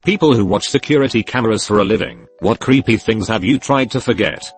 People who watch security cameras for a living, what creepy things have you tried to forget?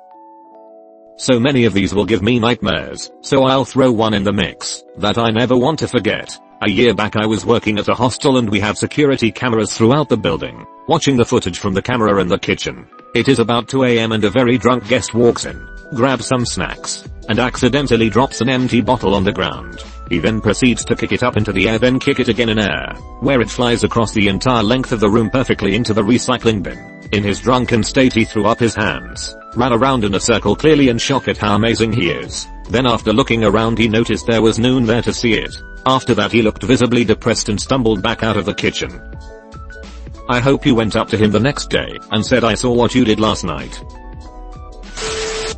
So many of these will give me nightmares, so I'll throw one in the mix that I never want to forget. A year back I was working at a hostel and we have security cameras throughout the building. Watching the footage from the camera in the kitchen. It is about 2 AM and a very drunk guest walks in, grabs some snacks, and accidentally drops an empty bottle on the ground. He then proceeds to kick it up into the air, then kick it again in air, where it flies across the entire length of the room perfectly into the recycling bin. In his drunken state he threw up his hands, ran around in a circle clearly in shock at how amazing he is. Then after looking around he noticed there was no one there to see it. After that he looked visibly depressed and stumbled back out of the kitchen. I hope you went up to him the next day and said I saw what you did last night.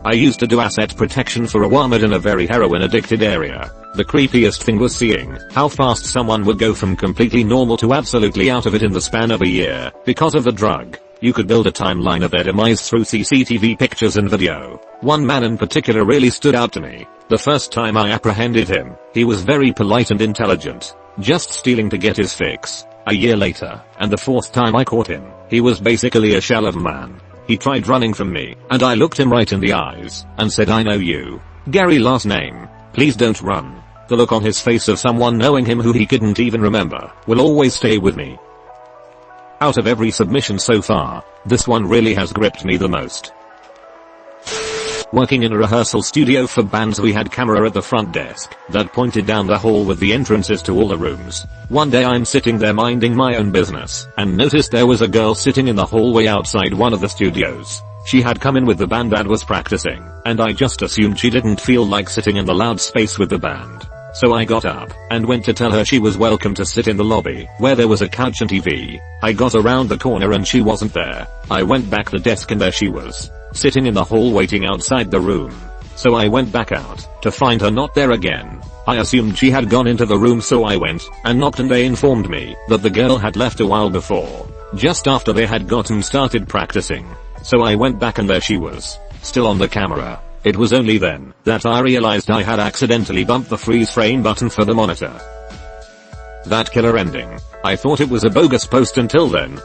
I used to do asset protection for a WAMAD in a very heroin addicted area. The creepiest thing was seeing how fast someone would go from completely normal to absolutely out of it in the span of a year because of the drug. You could build a timeline of their demise through CCTV pictures and video. One man in particular really stood out to me. The first time I apprehended him, he was very polite and intelligent, just stealing to get his fix. A year later, and the fourth time I caught him, he was basically a shell of a man. He tried running from me, and I looked him right in the eyes, and said, "I know you. Gary last name. Please don't run." The look on his face of someone knowing him who he couldn't even remember, will always stay with me. Out of every submission so far, this one really has gripped me the most. Working in a rehearsal studio for bands, we had camera at the front desk that pointed down the hall with the entrances to all the rooms. One day I'm sitting there minding my own business and noticed there was a girl sitting in the hallway outside one of the studios. She had come in with the band and was practicing, and I just assumed she didn't feel like sitting in the loud space with the band. So I got up and went to tell her she was welcome to sit in the lobby where there was a couch and TV. I got around the corner and she wasn't there. I went back the desk and there she was, sitting in the hall waiting outside the room. So I went back out to find her not there again. I assumed she had gone into the room, so I went and knocked and they informed me that the girl had left a while before, just after they had gotten started practicing. So I went back and there she was, still on the camera. It was only then that I realized I had accidentally bumped the freeze frame button for the monitor. That killer ending. I thought it was a bogus post until then.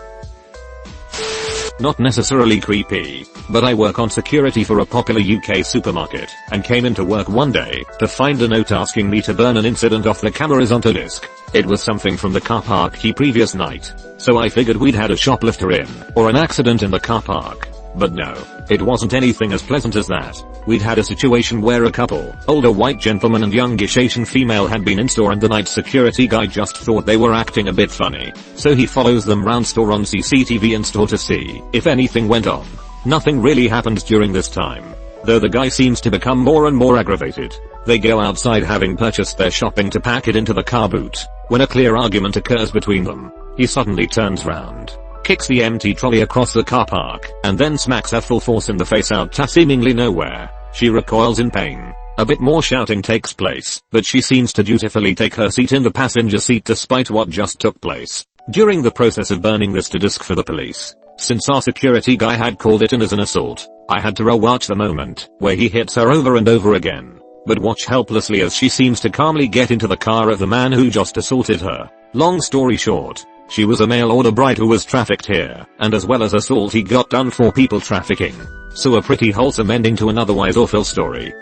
Not necessarily creepy, but I work on security for a popular UK supermarket and came into work one day to find a note asking me to burn an incident off the cameras onto disk. It was something from the car park the previous night, so I figured we'd had a shoplifter in or an accident in the car park. But no, it wasn't anything as pleasant as that. We'd had a situation where a couple, older white gentleman and youngish Asian female, had been in store and the night security guy just thought they were acting a bit funny. So he follows them round store on CCTV in store to see if anything went on. Nothing really happened during this time, though the guy seems to become more and more aggravated. They go outside having purchased their shopping to pack it into the car boot. When a clear argument occurs between them, he suddenly turns round, kicks the empty trolley across the car park, and then smacks her full force in the face out to seemingly nowhere. She recoils in pain. A bit more shouting takes place, but she seems to dutifully take her seat in the passenger seat despite what just took place. During the process of burning this to disk for the police, since our security guy had called it in as an assault, I had to rewatch the moment where he hits her over and over again, but watch helplessly as she seems to calmly get into the car of the man who just assaulted her. Long story short, she was a mail order bride who was trafficked here, and as well as assault he got done for people trafficking. So a pretty wholesome ending to an otherwise awful story.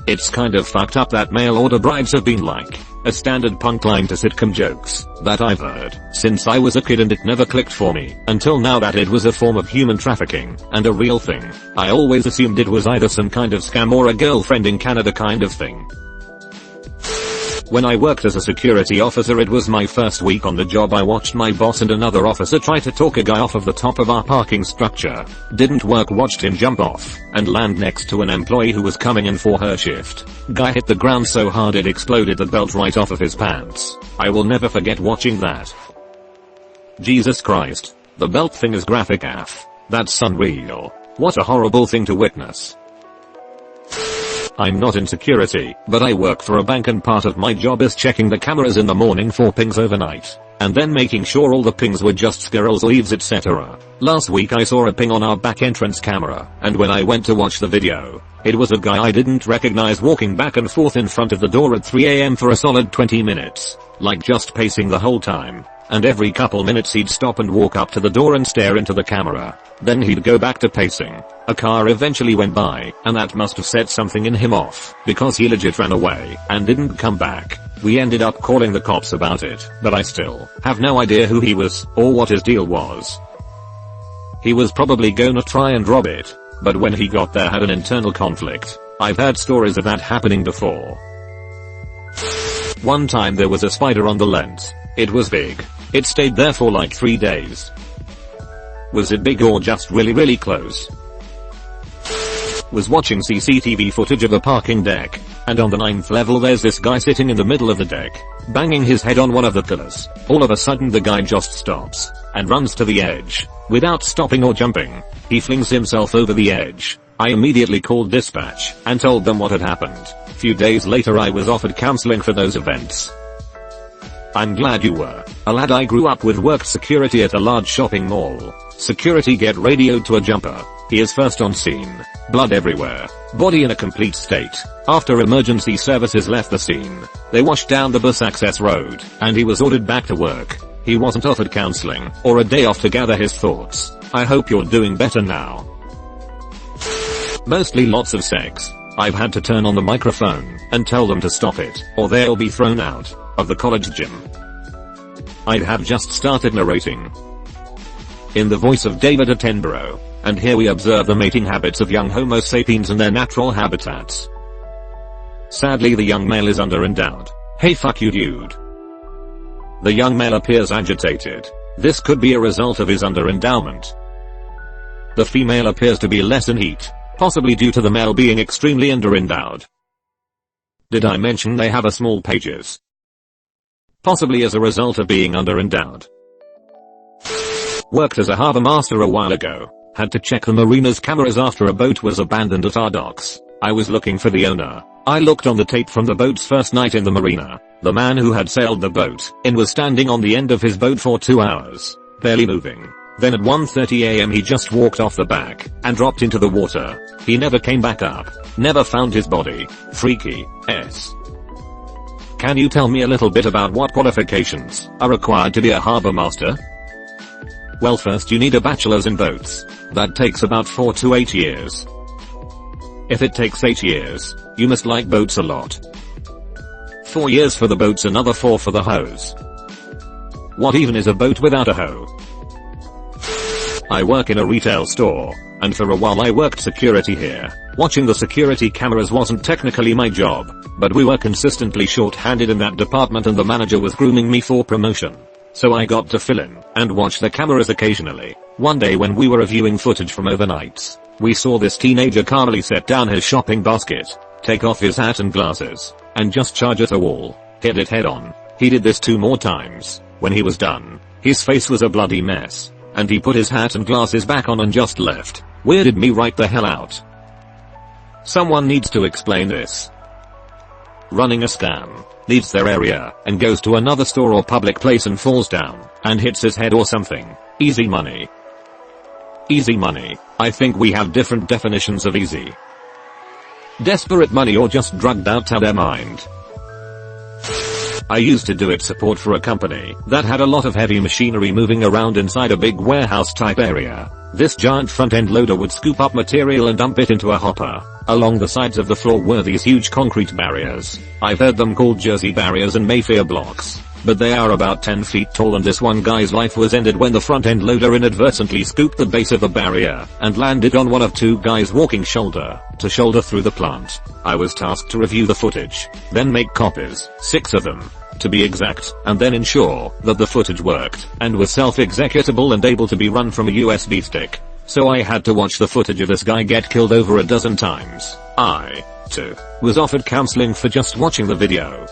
It's kind of fucked up that mail order brides have been like a standard punchline to sitcom jokes that I've heard since I was a kid, and it never clicked for me until now that it was a form of human trafficking and a real thing. I always assumed it was either some kind of scam or a girlfriend in Canada kind of thing. When I worked as a security officer, it was my first week on the job. I watched my boss and another officer try to talk a guy off of the top of our parking structure. Didn't work. Watched him jump off and land next to an employee who was coming in for her shift. Guy hit the ground so hard it exploded the belt right off of his pants. I will never forget watching that. Jesus Christ. The belt thing is graphic AF. That's unreal. What a horrible thing to witness. I'm not in security, but I work for a bank and part of my job is checking the cameras in the morning for pings overnight, and then making sure all the pings were just squirrels, leaves, etc. Last week I saw a ping on our back entrance camera, and when I went to watch the video, it was a guy I didn't recognize walking back and forth in front of the door at 3 AM for a solid 20 minutes, like just pacing the whole time. and every couple minutes he'd stop and walk up to the door and stare into the camera. Then he'd go back to pacing. A car eventually went by, and that must have set something in him off, because he legit ran away and didn't come back. We ended up calling the cops about it, but I still have no idea who he was, or what his deal was. He was probably gonna try and rob it, but when he got there had an internal conflict. I've heard stories of that happening before. One time there was a spider on the lens. It was big. It stayed there for like 3 days. Was it big or just really close? Was watching CCTV footage of a parking deck, and on the 9th level there's this guy sitting in the middle of the deck, banging his head on one of the pillars. All of a sudden the guy just stops, and runs to the edge. Without stopping or jumping, he flings himself over the edge. I immediately called dispatch, and told them what had happened. Few days later I was offered counseling for those events. I'm glad you were. A lad I grew up with worked security at a large shopping mall. Security get radioed to a jumper. He is first on scene. Blood everywhere. Body in a complete state. After emergency services left the scene, they washed down the bus access road, and he was ordered back to work. He wasn't offered counseling, or a day off to gather his thoughts. I hope you're doing better now. Mostly lots of sex. I've had to turn on the microphone, and tell them to stop it, or they'll be thrown out of the college gym. I'd have just started narrating in the voice of David Attenborough, and here we observe the mating habits of young Homo sapiens in their natural habitats. Sadly the young male is under-endowed. Hey fuck you dude. The young male appears agitated. This could be a result of his under-endowment. The female appears to be less in heat, possibly due to the male being extremely under-endowed. Did I mention they have a small pages? Possibly as a result of being under-endowed. Worked as a harbor master a while ago. Had to check the marina's cameras after a boat was abandoned at our docks. I was looking for the owner. I looked on the tape from the boat's first night in the marina. The man who had sailed the boat in was standing on the end of his boat for 2 hours, barely moving. Then at 1:30 AM he just walked off the back and dropped into the water. He never came back up. Never found his body. Freaky. S. Can you tell me a little bit about what qualifications are required to be a harbor master? Well, first you need a bachelor's in boats. That takes about 4 to 8 years. If it takes 8 years, you must like boats a lot. 4 years for the boats, another 4 for the hose. What even is a boat without a hoe? I work in a retail store, and for a while I worked security here. Watching the security cameras wasn't technically my job, but we were consistently short-handed in that department and the manager was grooming me for promotion. So I got to fill in and watch the cameras occasionally. One day when we were reviewing footage from overnights, we saw this teenager calmly set down his shopping basket, take off his hat and glasses, and just charge at a wall, hit it head on. He did this 2 more times. When he was done, his face was a bloody mess, and he put his hat and glasses back on and just left. Weirded me right the hell out. Someone needs to explain this. Running a scam, leaves their area, and goes to another store or public place and falls down, and hits his head or something. Easy money. Easy money. I think we have different definitions of easy. Desperate money or just drugged out of their mind. I used to do it support for a company that had a lot of heavy machinery moving around inside a big warehouse type area. This giant front-end loader would scoop up material and dump it into a hopper. Along the sides of the floor were these huge concrete barriers. I've heard them called Jersey barriers and Mayfair blocks, but they are about 10 feet tall, and this one guy's life was ended when the front-end loader inadvertently scooped the base of the barrier and landed on one of 2 guys walking shoulder to shoulder through the plant. I was tasked to review the footage, then make copies, 6 of them, to be exact, and then ensure that the footage worked and was self-executable and able to be run from a USB stick. So I had to watch the footage of this guy get killed over a dozen times. I, too, was offered counseling for just watching the video.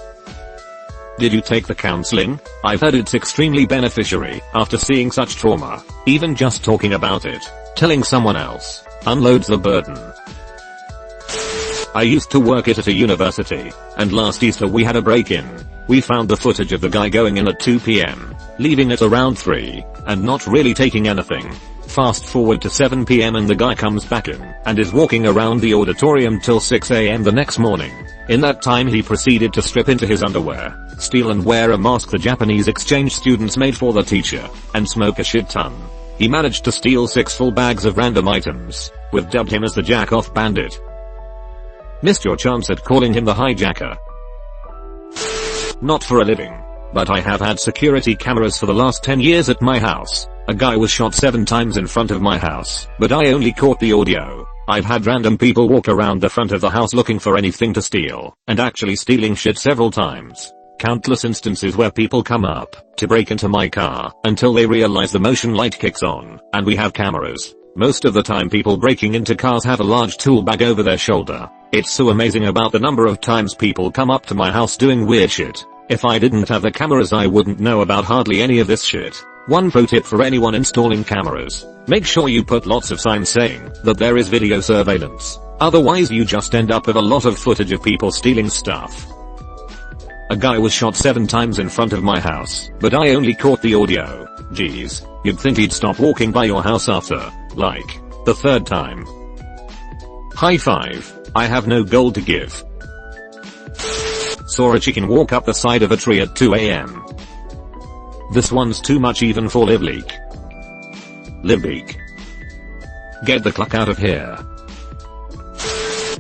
Did you take the counseling? I've heard it's extremely beneficial after seeing such trauma. Even just talking about it, telling someone else, unloads the burden. I used to work at a university, and last Easter we had a break-in. We found the footage of the guy going in at 2 PM, leaving at around 3, and not really taking anything. Fast forward to 7 PM and the guy comes back in, and is walking around the auditorium till 6 AM the next morning. In that time he proceeded to strip into his underwear, steal and wear a mask the Japanese exchange students made for the teacher, and smoke a shit ton. He managed to steal 6 full bags of random items. We've dubbed him as the Jack-Off Bandit. Missed your chance at calling him the hijacker. Not for a living, but I have had security cameras for the last 10 years at my house. A guy was shot 7 times in front of my house, but I only caught the audio. I've had random people walk around the front of the house looking for anything to steal, and actually stealing shit several times. Countless instances where people come up to break into my car until they realize the motion light kicks on, and we have cameras. Most of the time people breaking into cars have a large tool bag over their shoulder. It's so amazing about the number of times people come up to my house doing weird shit. If I didn't have the cameras I wouldn't know about hardly any of this shit. One pro tip for anyone installing cameras. Make sure you put lots of signs saying that there is video surveillance. Otherwise you just end up with a lot of footage of people stealing stuff. A guy was shot 7 times in front of my house, but I only caught the audio. Geez, you'd think he'd stop walking by your house after, like, the 3rd time. High five, I have no gold to give. Saw a chicken walk up the side of a tree at 2 AM. This one's too much even for Live Leak. Live Leak. Get the cluck out of here.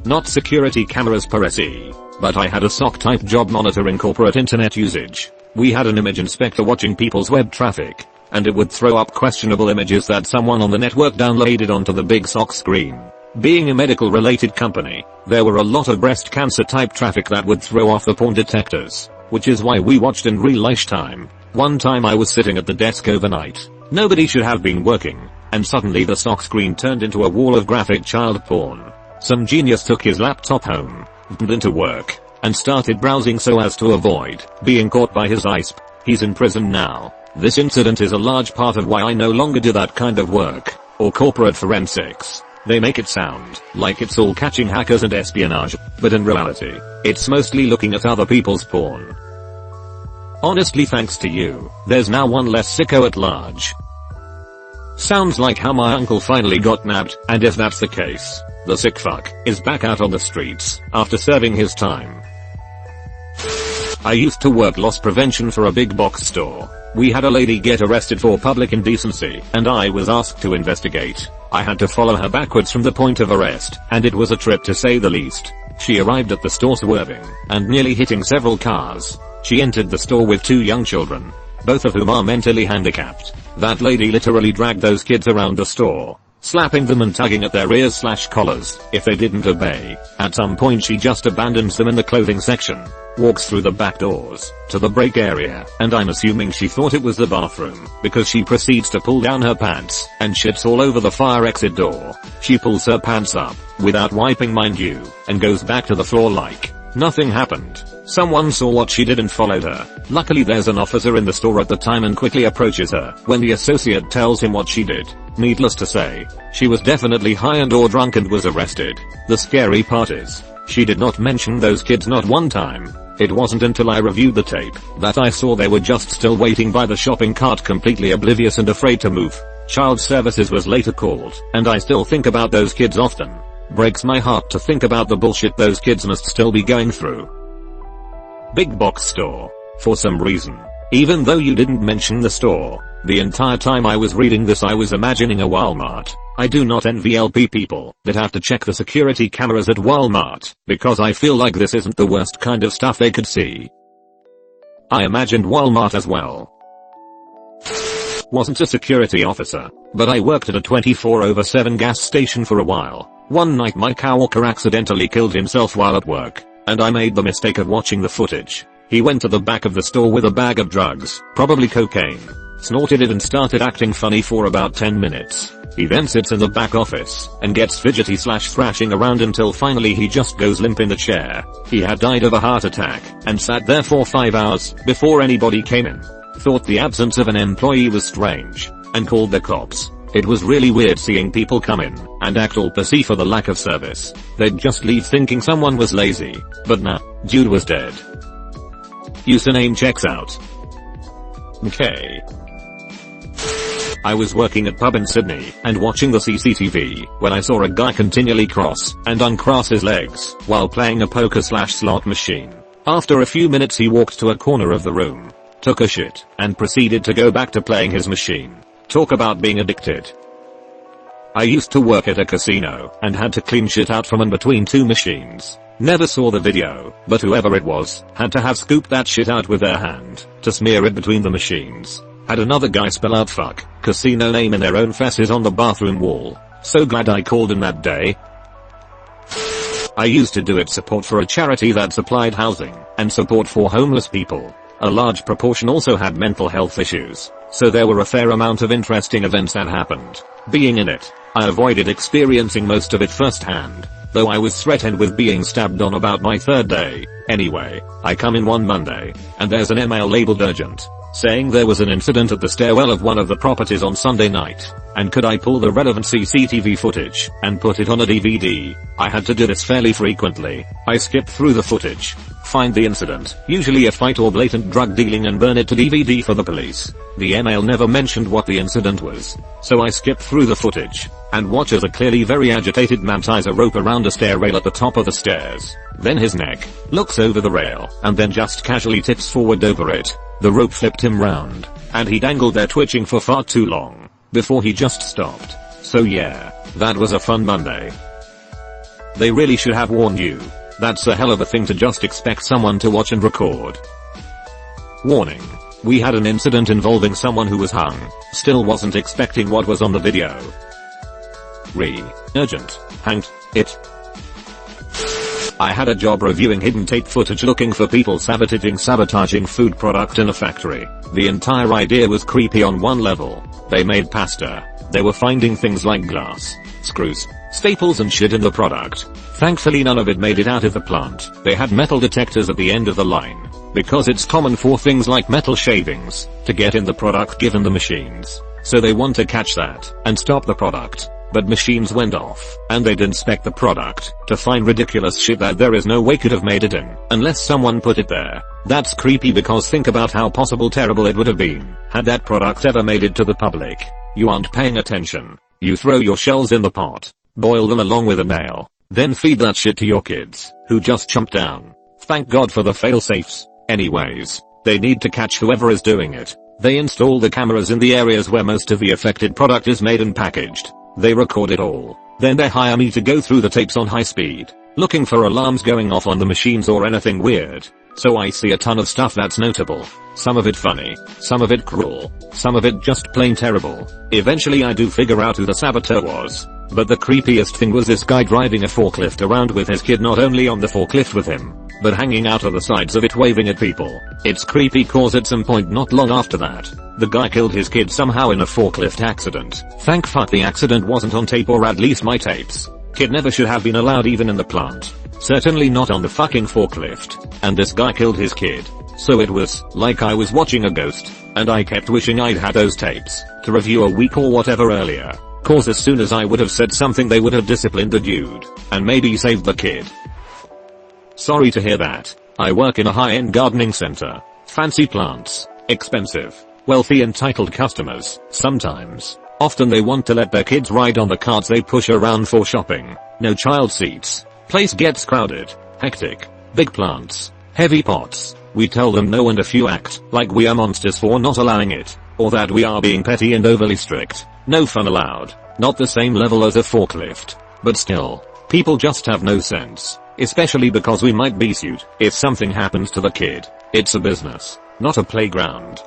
Not security cameras per se, but I had a SOC type job monitoring corporate internet usage. We had an image inspector watching people's web traffic, and it would throw up questionable images that someone on the network downloaded onto the big SOC screen. Being a medical related company, there were a lot of breast cancer type traffic that would throw off the porn detectors, which is why we watched in real life time. One time I was sitting at the desk overnight. Nobody should have been working, and suddenly the SOC screen turned into a wall of graphic child porn. Some genius took his laptop home, went into work, and started browsing so as to avoid being caught by his ISP. He's in prison now. This incident is a large part of why I no longer do that kind of work, or corporate forensics. They make it sound like it's all catching hackers and espionage, but in reality, it's mostly looking at other people's porn. Honestly, thanks to you, there's now one less sicko at large. Sounds like how my uncle finally got nabbed, and if that's the case, the sick fuck is back out on the streets after serving his time. I used to work loss prevention for a big box store. We had a lady get arrested for public indecency, and I was asked to investigate. I had to follow her backwards from the point of arrest, and it was a trip to say the least. She arrived at the store swerving, and nearly hitting several cars. She entered the store with 2 young children, both of whom are mentally handicapped. That lady literally dragged those kids around the store, slapping them and tugging at their ears/collars if they didn't obey. At some point she just abandons them in the clothing section, walks through the back doors to the break area, and I'm assuming she thought it was the bathroom, because she proceeds to pull down her pants and shits all over the fire exit door. She pulls her pants up, without wiping mind you, and goes back to the floor like nothing happened. Someone saw what she did and followed her. Luckily there's an officer in the store at the time and quickly approaches her when the associate tells him what she did. Needless to say, she was definitely high and or drunk and was arrested. The scary part is, she did not mention those kids not one time. It wasn't until I reviewed the tape that I saw they were just still waiting by the shopping cart, completely oblivious and afraid to move. Child services was later called, and I still think about those kids often. Breaks my heart to think about the bullshit those kids must still be going through. Big box store. For some reason, even though you didn't mention the store, the entire time I was reading this I was imagining a Walmart. I do not envy LP people that have to check the security cameras at Walmart, because I feel like this isn't the worst kind of stuff they could see. I imagined Walmart as well. Wasn't a security officer, but I worked at a 24/7 gas station for a while. One night my coworker accidentally killed himself while at work, and I made the mistake of watching the footage. He went to the back of the store with a bag of drugs, probably cocaine, snorted it and started acting funny for about 10 minutes. He then sits in the back office and gets fidgety/thrashing around until finally he just goes limp in the chair. He had died of a heart attack and sat there for 5 hours before anybody came in. Thought the absence of an employee was strange and called the cops. It was really weird seeing people come in and act all pissy for the lack of service. They'd just leave thinking someone was lazy, but nah, dude was dead. Username checks out. Okay. I was working at pub in Sydney and watching the CCTV when I saw a guy continually cross and uncross his legs while playing a poker/slot machine. After a few minutes he walked to a corner of the room, took a shit, and proceeded to go back to playing his machine. Talk about being addicted. I used to work at a casino and had to clean shit out from in between two machines. Never saw the video, but whoever it was had to have scooped that shit out with their hand to smear it between the machines. Had another guy spell out fuck casino name in their own faces on the bathroom wall. So glad I called in that day. I used to do support for a charity that supplied housing and support for homeless people. A large proportion also had mental health issues, so there were a fair amount of interesting events that happened. Being in it, I avoided experiencing most of it firsthand, though I was threatened with being stabbed on about my third day. Anyway, I come in one Monday, and there's an email labeled urgent, saying there was an incident at the stairwell of one of the properties on Sunday night, and could I pull the relevant CCTV footage and put it on a DVD. I had to do this fairly frequently. I skipped through the footage, find the incident, usually a fight or blatant drug dealing, and burn it to DVD for the police. The email never mentioned what the incident was, so I skipped through the footage and watch as a clearly very agitated man ties a rope around a stair rail at the top of the stairs. Then his neck looks over the rail and then just casually tips forward over it. The rope flipped him round, and he dangled there twitching for far too long before he just stopped. So yeah, that was a fun Monday. They really should have warned you. That's a hell of a thing to just expect someone to watch and record. Warning. We had an incident involving someone who was hung. Still wasn't expecting what was on the video. Urgent. Hanged. It. I had a job reviewing hidden tape footage looking for people sabotaging food product in a factory. The entire idea was creepy on one level. They made pasta. They were finding things like glass, screws, staples and shit in the product. Thankfully none of it made it out of the plant. They had metal detectors at the end of the line, because it's common for things like metal shavings to get in the product given the machines. So they want to catch that and stop the product. But machines went off, and they'd inspect the product to find ridiculous shit that there is no way could have made it in, unless someone put it there. That's creepy because think about how possible terrible it would have been had that product ever made it to the public. You aren't paying attention. You throw your shells in the pot, boil them along with a nail, then feed that shit to your kids, who just chomp down. Thank God for the fail-safes. Anyways, they need to catch whoever is doing it. They install the cameras in the areas where most of the affected product is made and packaged. They record it all. Then they hire me to go through the tapes on high speed, looking for alarms going off on the machines or anything weird. So I see a ton of stuff that's notable. Some of it funny, some of it cruel, some of it just plain terrible. Eventually I do figure out who the saboteur was. But the creepiest thing was this guy driving a forklift around with his kid not only on the forklift with him, but hanging out of the sides of it waving at people. It's creepy cause at some point not long after that, the guy killed his kid somehow in a forklift accident. Thank fuck the accident wasn't on tape, or at least my tapes. Kid never should have been allowed even in the plant. Certainly not on the fucking forklift. And this guy killed his kid. So it was like I was watching a ghost, and I kept wishing I'd had those tapes to review a week or whatever earlier. Cause as soon as I would have said something they would have disciplined the dude, and maybe saved the kid. Sorry to hear that. I work in a high-end gardening center. Fancy plants. Expensive. Wealthy entitled customers. Sometimes. Often they want to let their kids ride on the carts they push around for shopping. No child seats. Place gets crowded. Hectic. Big plants. Heavy pots. We tell them no and a few act like we are monsters for not allowing it. Or that we are being petty and overly strict. No fun allowed. Not the same level as a forklift. But still. People just have no sense. Especially because we might be sued if something happens to the kid. It's a business, not a playground.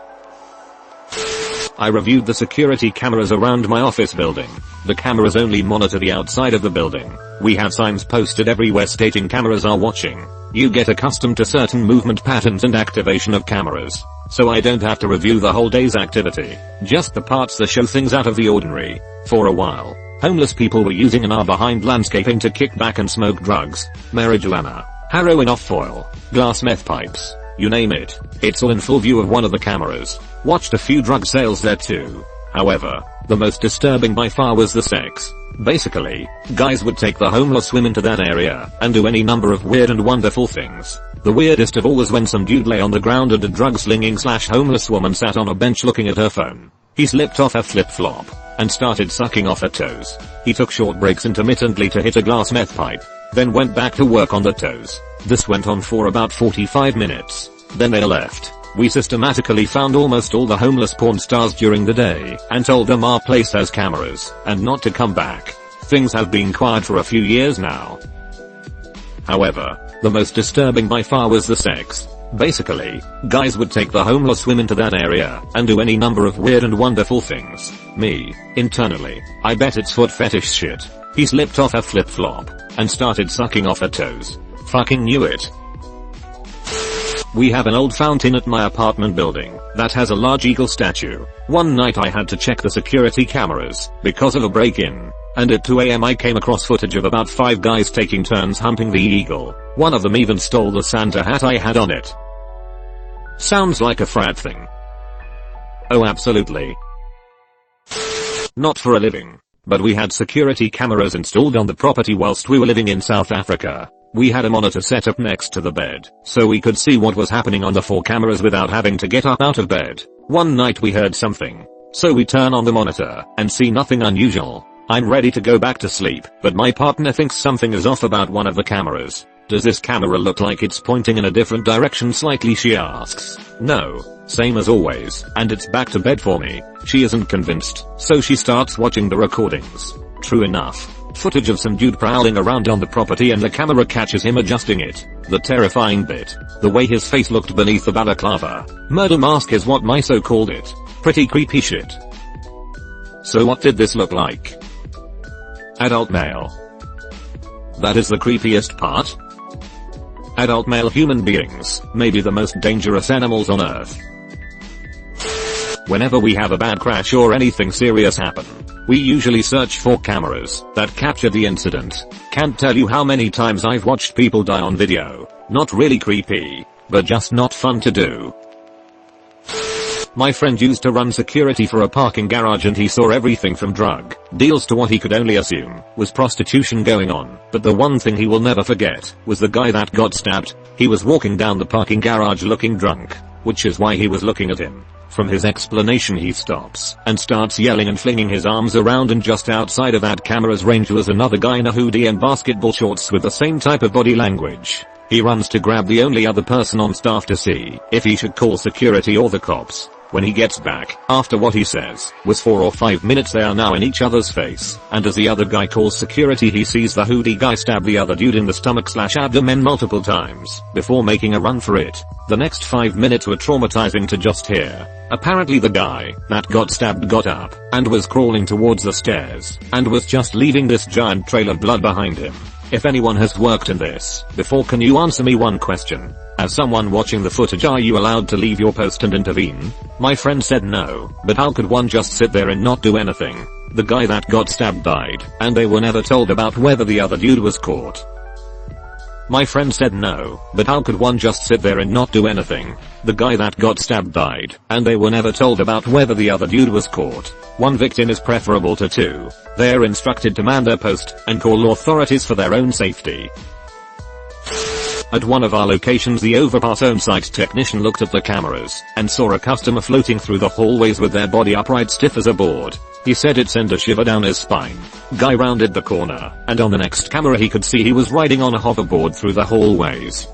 I reviewed the security cameras around my office building. The cameras only monitor the outside of the building. We have signs posted everywhere stating cameras are watching. You get accustomed to certain movement patterns and activation of cameras. So I don't have to review the whole day's activity, just the parts that show things out of the ordinary. For a while, homeless people were using an hour behind landscaping to kick back and smoke drugs, marijuana, heroin off foil, glass meth pipes, you name it. It's all in full view of one of the cameras. Watched a few drug sales there too. However, the most disturbing by far was the sex. Basically, guys would take the homeless women to that area and do any number of weird and wonderful things. The weirdest of all was when some dude lay on the ground and a drug slinging / homeless woman sat on a bench looking at her phone. He slipped off a flip-flop and started sucking off her toes. He took short breaks intermittently to hit a glass meth pipe, then went back to work on the toes. This went on for about 45 minutes. Then they left. We systematically found almost all the homeless porn stars during the day and told them our place has cameras and not to come back. Things have been quiet for a few years now. However, the most disturbing by far was the sex. Basically, guys would take the homeless women to that area and do any number of weird and wonderful things. Me, internally, I bet it's foot fetish shit. He slipped off a flip-flop and started sucking off her toes. Fucking knew it. We have an old fountain at my apartment building that has a large eagle statue. One night I had to check the security cameras because of a break-in, and at 2 AM I came across footage of about 5 guys taking turns humping the eagle. One of them even stole the Santa hat I had on it. Sounds like a frat thing. Oh, absolutely. Not for a living, but we had security cameras installed on the property whilst we were living in South Africa. We had a monitor set up next to the bed, so we could see what was happening on the 4 cameras without having to get up out of bed. One night we heard something, so we turn on the monitor and see nothing unusual. I'm ready to go back to sleep, but my partner thinks something is off about one of the cameras. Does this camera look like it's pointing in a different direction slightly, she asks. No, same as always, and it's back to bed for me. She isn't convinced, so she starts watching the recordings. True enough. Footage of some dude prowling around on the property and the camera catches him adjusting it. The terrifying bit. The way his face looked beneath the balaclava. Murder mask is what Miso called it. Pretty creepy shit. So what did this look like? Adult male. That is the creepiest part. Adult male human beings, maybe the most dangerous animals on earth. Whenever we have a bad crash or anything serious happen, we usually search for cameras that capture the incident. Can't tell you how many times I've watched people die on video. Not really creepy, but just not fun to do. My friend used to run security for a parking garage and he saw everything from drug deals to what he could only assume was prostitution going on. But the one thing he will never forget was the guy that got stabbed. He was walking down the parking garage looking drunk, which is why he was looking at him. From his explanation he stops and starts yelling and flinging his arms around, and just outside of that camera's range was another guy in a hoodie and basketball shorts with the same type of body language. He runs to grab the only other person on staff to see if he should call security or the cops. When he gets back, after what he says was 4 or 5 minutes, they are now in each other's face, and as the other guy calls security he sees the hoodie guy stab the other dude in the stomach/abdomen multiple times before making a run for it. The next 5 minutes were traumatizing to just hear. Apparently the guy that got stabbed got up and was crawling towards the stairs and was just leaving this giant trail of blood behind him. If anyone has worked in this before, can you answer me one question? As someone watching the footage, are you allowed to leave your post and intervene? My friend said no, but how could one just sit there and not do anything? The guy that got stabbed died, and they were never told about whether the other dude was caught. My friend said no, but how could one just sit there and not do anything? The guy that got stabbed died, and they were never told about whether the other dude was caught. One victim is preferable to 2. They are instructed to man their post and call authorities for their own safety. At one of our locations, the overpass on-site technician looked at the cameras and saw a customer floating through the hallways with their body upright stiff as a board. He said it sent a shiver down his spine. Guy rounded the corner, and on the next camera he could see he was riding on a hoverboard through the hallways.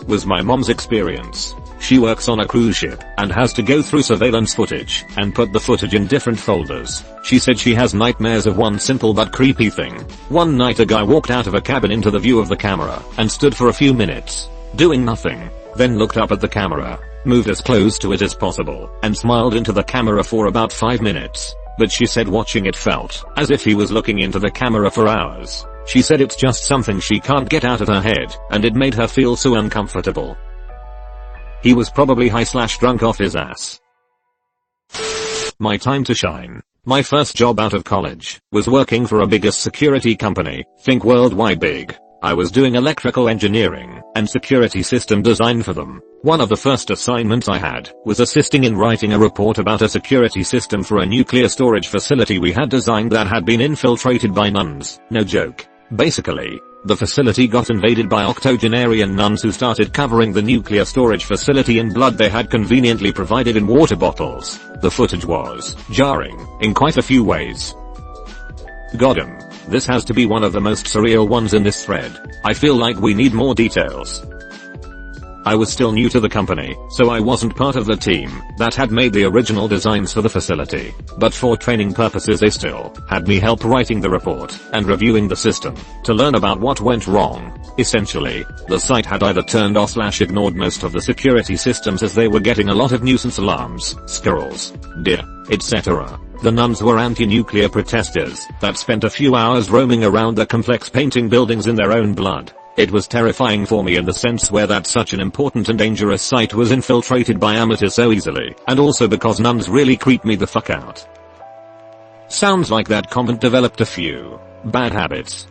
Was my mom's experience. She works on a cruise ship and has to go through surveillance footage and put the footage in different folders. She said she has nightmares of one simple but creepy thing. One night a guy walked out of a cabin into the view of the camera and stood for a few minutes, doing nothing, then looked up at the camera, moved as close to it as possible, and smiled into the camera for about 5 minutes. But she said watching it felt as if he was looking into the camera for hours. She said it's just something she can't get out of her head, and it made her feel so uncomfortable. He was probably high/drunk off his ass. My time to shine. My first job out of college was working for a biggest security company, think worldwide big. I was doing electrical engineering and security system design for them. One of the first assignments I had was assisting in writing a report about a security system for a nuclear storage facility we had designed that had been infiltrated by nuns. No joke. Basically, The facility got invaded by octogenarian nuns who started covering the nuclear storage facility in blood they had conveniently provided in water bottles. The footage was jarring in quite a few ways. Goddamn. This has to be one of the most surreal ones in this thread. I feel like we need more details. I was still new to the company, so I wasn't part of the team that had made the original designs for the facility, but for training purposes they still had me help writing the report and reviewing the system to learn about what went wrong. Essentially, the site had either turned off / ignored most of the security systems as they were getting a lot of nuisance alarms, squirrels, deer, etc. The nuns were anti-nuclear protesters that spent a few hours roaming around the complex painting buildings in their own blood. It was terrifying for me in the sense where that such an important and dangerous site was infiltrated by amateurs so easily, and also because nuns really creep me the fuck out. Sounds like that convent developed a few bad habits.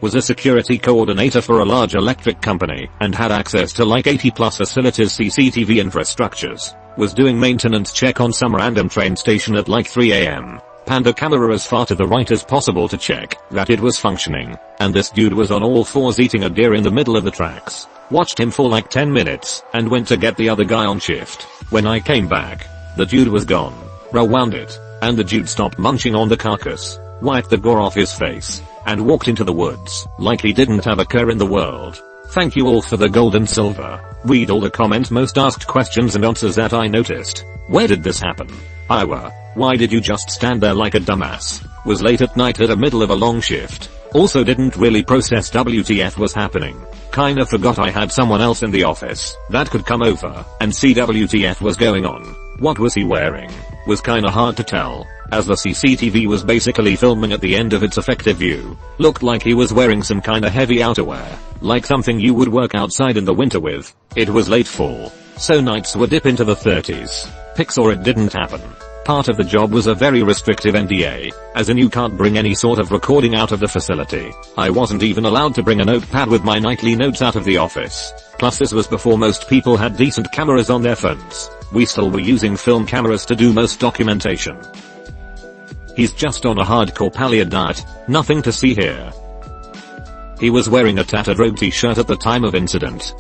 Was a security coordinator for a large electric company and had access to like 80 plus facilities CCTV infrastructures. Was doing maintenance check on some random train station at like 3 AM. Panned a camera as far to the right as possible to check that it was functioning, and this dude was on all fours eating a deer in the middle of the tracks. Watched him for like 10 minutes and went to get the other guy on shift. When I came back, the dude was gone. Rewound it, and the dude stopped munching on the carcass, wiped the gore off his face, and walked into the woods like he didn't have a care in the world. Thank you all for the gold and silver. Read all the comments, most asked questions and answers that I noticed. Where did this happen? Iowa. Why did you just stand there like a dumbass? Was late at night at the middle of a long shift. Also didn't really process WTF was happening. Kinda forgot I had someone else in the office that could come over and see WTF was going on. What was he wearing? Was kinda hard to tell, as the CCTV was basically filming at the end of its effective view. Looked like he was wearing some kinda heavy outerwear, like something you would work outside in the winter with. It was late fall, so nights were dip into the 30s. Pics or it didn't happen. Part of the job was a very restrictive NDA, as in you can't bring any sort of recording out of the facility. I wasn't even allowed to bring a notepad with my nightly notes out of the office. Plus this was before most people had decent cameras on their phones. We still were using film cameras to do most documentation. He's just on a hardcore paleo diet, nothing to see here. He was wearing a tattered robe t-shirt at the time of incident.